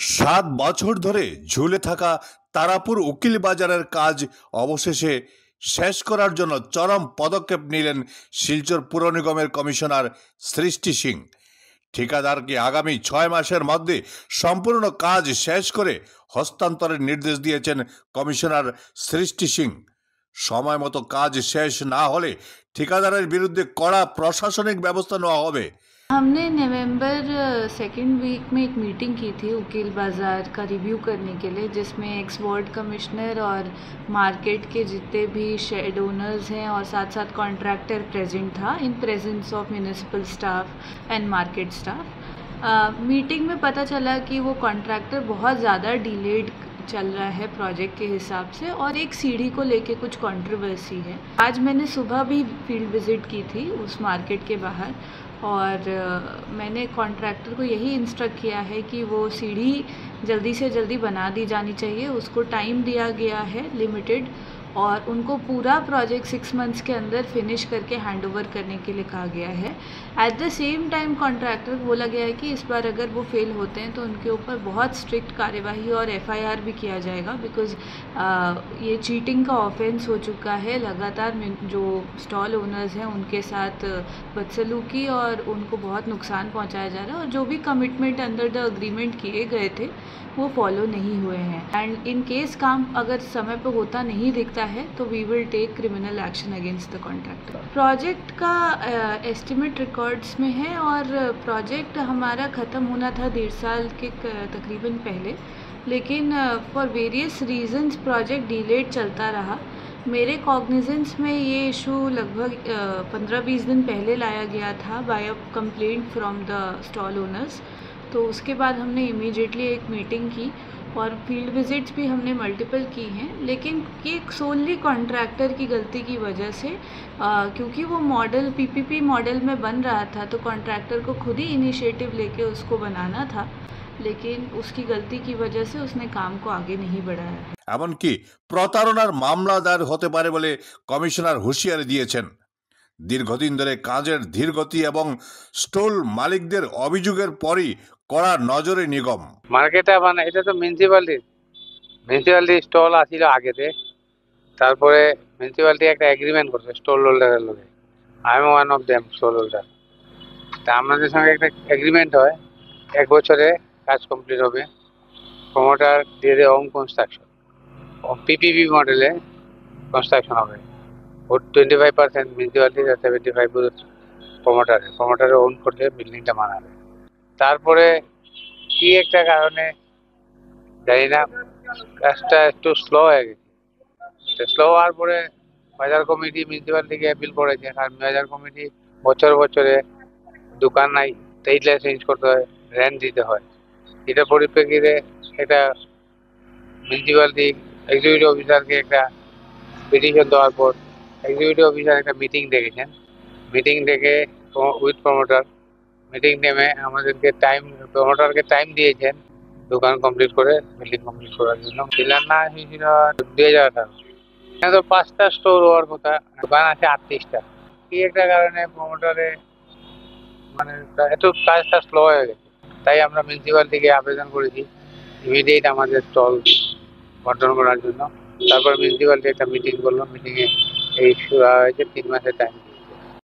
7 বছর ধরে ঝুলে থাকা তারাপুর উকিল বাজারের কাজ অবশেষে শেষ করার জন্য চরম পদক্ষেপ নিলেন শিলচর পুর নিগমের কমিশনার সৃষ্টি সিং। ঠিকাদারকে আগামী 6 মাসের মধ্যে সম্পূর্ণ কাজ শেষ করে হস্তান্তরের নির্দেশ দিয়েছেন কমিশনার সৃষ্টি সিং। সময় মতো কাজ শেষ না হলে ঠিকাদারের বিরুদ্ধে কড়া প্রশাসনিক ব্যবস্থা নেওয়া হবে। हमने नवंबर सेकेंड वीक में एक मीटिंग की थी उकील बाज़ार का रिव्यू करने के लिए, जिसमें एक्स वार्ड कमिश्नर और मार्केट के जितने भी शेड ओनर्स हैं और साथ साथ कॉन्ट्रैक्टर प्रेजेंट था in presence of municipal staff and market staff. Meeting में पता चला कि वो कॉन्ट्रैक्टर बहुत ज़्यादा डिलेड चल रहा है प्रोजेक्ट के हिसाब से और एक सीढ़ी को लेके कुछ कंट्रोवर्सी है। आज मैंने सुबह भी फील्ड विज़िट की थी उस मार्केट के बाहर और मैंने कॉन्ट्रैक्टर को यही इंस्ट्रक्ट किया है कि वो सीढ़ी जल्दी से जल्दी बना दी जानी चाहिए। उसको टाइम दिया गया है लिमिटेड और उनको पूरा प्रोजेक्ट 6 मंथ्स के अंदर फिनिश करके हैंड ओवर करने के लिए कहा गया है। At the same time contractor को बोला गया है कि इस बार अगर वो फेल होते हैं तो उनके ऊपर बहुत स्ट्रिक्ट कार्यवाही और FIR भी किया जाएगा, बिकॉज़ ये चीटिंग का ऑफेंस हो चुका है। लगातार जो स्टॉल ओनर्स हैं उनके साथ बदसलूकी और उनको बहुत नुकसान पहुंचाया जा रहा है और जो भी कमिटमेंट अंडर द अग्रीमेंट किए गए थे वो फॉलो नहीं हुए हैं। एंड इन केस काम अगर समय पे होता नहीं दिखता है तो we will take criminal action against the contractor. Project का एस्टिमेट रिकॉर्ड्स में है और प्रोजेक्ट हमारा ख़त्म होना था 1.5 साल के तकरीबन पहले, लेकिन for various reasons project delayed चलता रहा। मेरे कॉग्निजेंस में ये इशू लगभग 15-20 दिन पहले लाया गया था by a complaint from the stall owners. तो उसके बाद हमने इमीडिएटली एक मीटिंग की और फील्ड विजिट्स भी हमने मल्टीपल की हैं, लेकिन ये सोनली कॉन्ट्रैक्टर की गलती की वजह से क्योंकि वो मॉडल PPP मॉडल में बन रहा था तो कॉन्ट्रैक्टर को खुद ही इनिशिएटिव लेके उसको बनाना था, लेकिन उसकी गलती की वजह से उसने काम को आगे नहीं बढ़ाया। এমনকি প্রতারণার মামলা দায়ের হতে পারে বলে কমিশনার হুঁশিয়ারি দিয়েছেন। দীর্ঘদিন ধরে কাজের ধীরগতি এবং স্টল মালিকদের অভিযোগের পরই কড়া নজরে নিগম। মার্কেটে মানে এটা তো মিউনিসিপালিটি স্টল আসিল আগেতে, তারপরে মিউনিসিপালিটি একটা এগ্রিমেন্ট করছে স্টল হোল্ডারের লগে। I am one of them stall holder. তা আমাদের সঙ্গে একটা এগ্রিমেন্ট হয় 1 বছরে কাজ কমপ্লিট হবে। প্রমোটার দিয়ে দেয় হোম কনস্ট্রাকশন, PPP মডেলে কনস্ট্রাকশন হবে। ওর 25% মিউনিসিপালিটি আর 75% প্রমোটারে ওন করলে বিল্ডিংটা বানাবে। তারপরে কি একটা কারণে জানি না কাজটা একটু স্লো হয়ে গেছে। স্লো হওয়ার পরে বাজার কমিটি মিউনিসিপালিটিকে অ্যাপিল করেছে, কারণ বাজার কমিটি বছরে দোকান নাই, টেইটলা চেঞ্জ করতে হয়, রেন্ট দিতে হয়। এটার পরিপ্রেক্ষিতে একটা মিউনিসিপালিটি এক্সিকিউটিভ অফিসারকে একটা পিটিশন দেওয়ার পর এক্সিকিউটিভ অফিসার একটা মিটিং ডেকেছেন। মিটিং ডেকে উইথ প্রমোটার মিটিং নেমে আমাদেরকে প্রমোটারকে টাইম দিয়েছেন দোকান কমপ্লিট করে বিল্ডিং কমপ্লিট করার জন্য। শিলান্যাস হয়েছিল 2018। এখানে তো 5টা স্টোর হওয়ার কথা, দোকান আছে 38টা। কি একটা কারণে প্রমোটারে মানে একটু কাজটা স্লো হয়ে গেছে। তাই আমরা মিউনিসিপালিটিকে আবেদন করেছি ইমিডিয়েট আমাদের স্টল বন্টন করার জন্য। তারপর মিউনিসিপালিটি একটা মিটিং করলো, মিটিংয়ে এই হয়েছে 3 মাসের টাইম